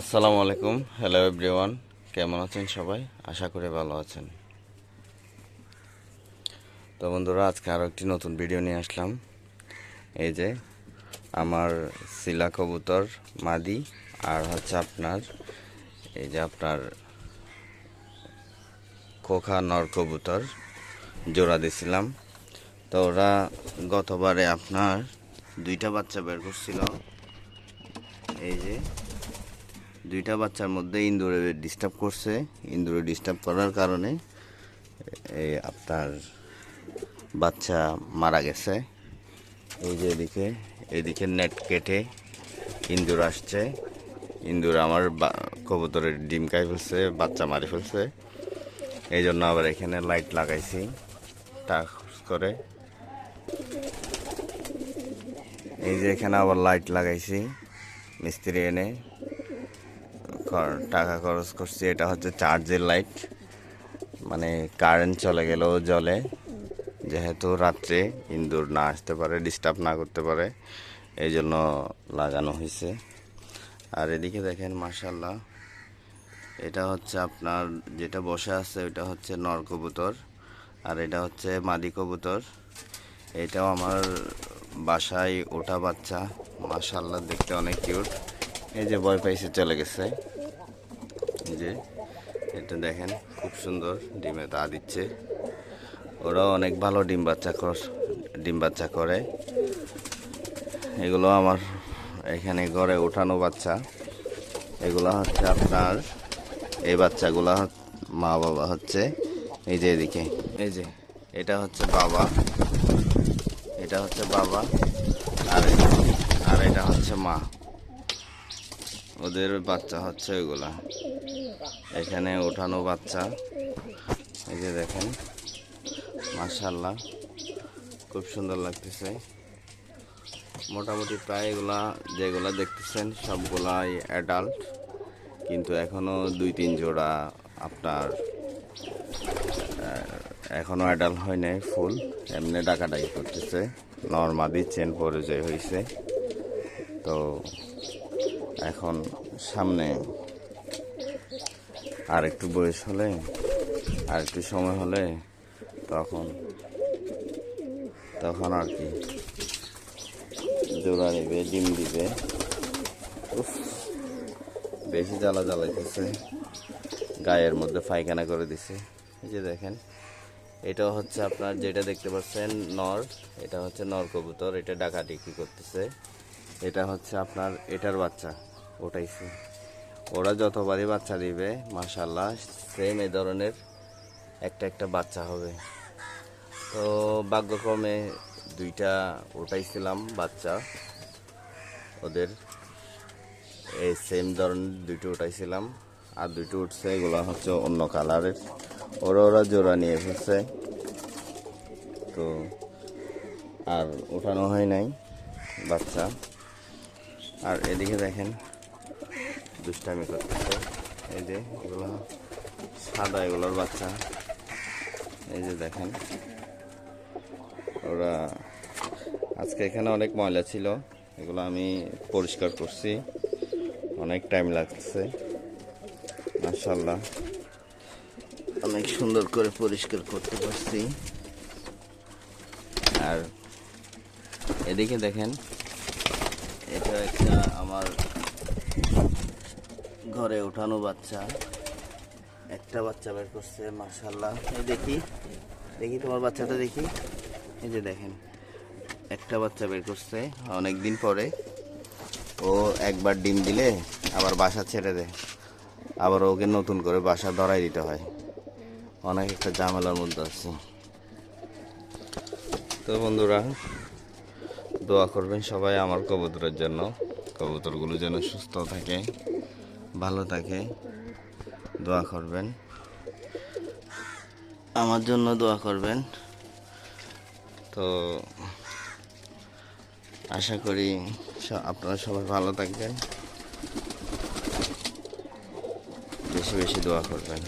আসসালামু আলাইকুম, hello everyone. কেমন আছেন সবাই? আশা করি ভালো আছেন। তো বন্ধুরা, আজকে আরও একটি নতুন ভিডিও নিয়ে আসলাম। এই যে আমার সিলা কবুতর মাদি আর হচ্ছে আপনার খোকা নর কবুতর জোড়া দিছিলাম। তো ওরা গতবারে আপনার দুইটা বাচ্চা বের করছিল। এই যে দুইটা বাচ্চার মধ্যে ইঁদুরে ডিস্টার্ব করছে। ইঁদুরে ডিস্টার্ব করার কারণে এই আপনার বাচ্চা মারা গেছে। এই যে এদিকে নেট কেটে ইঁদুর আসছে। ইঁদুর আমার কবুতরের ডিম খাই ফেলছে, বাচ্চা মারি ফেলছে। এই জন্য আবার এখানে লাইট লাগাইছি টাক করে। এই যে এখানে আবার লাইট লাগাইছি মিস্ত্রি এনে টাকা খরচ করছি। এটা হচ্ছে চার্জের লাইট, মানে কারেন্ট চলে গেলেও জ্বলে, যেহেতু রাত্রে ইঁদুর না আসতে পারে, ডিস্টার্ব না করতে পারে, এই জন্য লাগানো হয়েছে। আর এদিকে দেখেন, মাশাআল্লাহ, এটা হচ্ছে আপনার যেটা বসে আছে ওইটা হচ্ছে নর কবুতর, আর এটা হচ্ছে মাদি কবুতর। এটাও আমার বাসায় ওঠা বাচ্চা। মাশাআল্লাহ, দেখতে অনেক কিউট। এই যে ভয় পাইছে, চলে গেছে। এই যে এটা দেখেন, খুব সুন্দর ডিমে তা দিচ্ছে। ওরাও অনেক ভালো ডিম বাচ্চা করে। এগুলো আমার এখানে ঘরে ওঠানো বাচ্চা। এগুলো হচ্ছে আপনার এই বাচ্চাগুলা মা বাবা হচ্ছে এই যে এদিকে। এই যে এটা হচ্ছে বাবা, আর আর এটা হচ্ছে মা। ওদের বাচ্চা হচ্ছে ওইগুলা, এখানে ওঠানো বাচ্চা। এই যে দেখেন, মাশাআল্লাহ, খুব সুন্দর লাগতেছে। মোটামুটি প্রায় যেগুলা দেখতেছেন সবগুলাই অ্যাডাল্ট, কিন্তু এখনো 2-3 জোড়া আপনার এখনো অ্যাডাল্ট হয় নাই ফুল, এমনি ডাকাডাকি করতেছে। নর্মাদি চেন পরিচয় হয়েছে। তো এখন সামনে আর একটু বয়স হলে, আর একটু সময় হলে তখন আর কি জোড়া নেবে, ডিম দিবে। বেশি জ্বালাইতেছে, গায়ের মধ্যে পায়খানা করে দিছে। এই যে দেখেন, এটা হচ্ছে আপনার যেটা দেখতে পাচ্ছেন নর, এটা হচ্ছে নর কবুতর। এটা ডাকাডাকি করতেছে। এটা হচ্ছে আপনার এটার বাচ্চা ওটাইছে। ওরা যতবারই বাচ্চা দিবে মাশাআল্লাহ সেম এই ধরনের একটা বাচ্চা হবে। তো ভাগ্যক্রমে দুইটা ওটাইছিলাম বাচ্চা, ওদের এই সেম ধরনের দুইটা উঠাইছিলাম, আর দুইটা উঠছে। এগুলো হচ্ছে অন্য কালারের। ওরা জোড়া নিয়ে ফেলছে, তো আর ওঠানো হয় নাই বাচ্চা। আর এদিকে দেখেন, দুষ্টামি করতেছে। এই যে এগুলো সাদা, এগুলোর বাচ্চা। এই যে দেখেন, ওরা আজকে এখানে অনেক ময়লা ছিল, এগুলো আমি পরিষ্কার করছি, অনেক টাইম লাগছে। মাশাআল্লাহ, অনেক সুন্দর করে পরিষ্কার করতে পারছি। আর এদিকে দেখেন, এটা একটা আমার ঘরে ওঠানো বাচ্চা, একটা বাচ্চা বের করছে। মাশাআল্লাহ, দেখি তোমার বাচ্চাটা দেখি। এই যে দেখেন, একটা বাচ্চা বের করছে অনেক দিন পরে। ও একবার ডিম দিলে আবার বাসা ছেড়ে দেয়, আবার ওকে নতুন করে বাসা ধরাই দিতে হয়। অনেক একটা ঝামেলার মধ্যে আছে। তো বন্ধুরা, দোয়া করবেন সবাই আমার কবুতরের জন্য, কবুতরগুলো যেন সুস্থ থাকে, ভালো থাকে। দোয়া করবেন, আমার জন্য দোয়া করবেন। তো আশা করি আপনারা সবাই ভালো থাকবেন, বেশি বেশি দোয়া করবেন।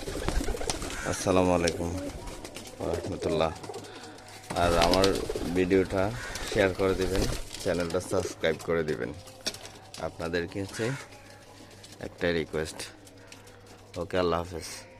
আসসালামু আলাইকুম রাহমাতুল্লাহ। আর আমার ভিডিওটা শেয়ার করে দিবেন, চ্যানেলটা সাবস্ক্রাইব করে দিবেন। আপনাদেরকে হচ্ছে একটাই রিকোয়েস্ট। ওকে, আল্লাহ হাফেজ।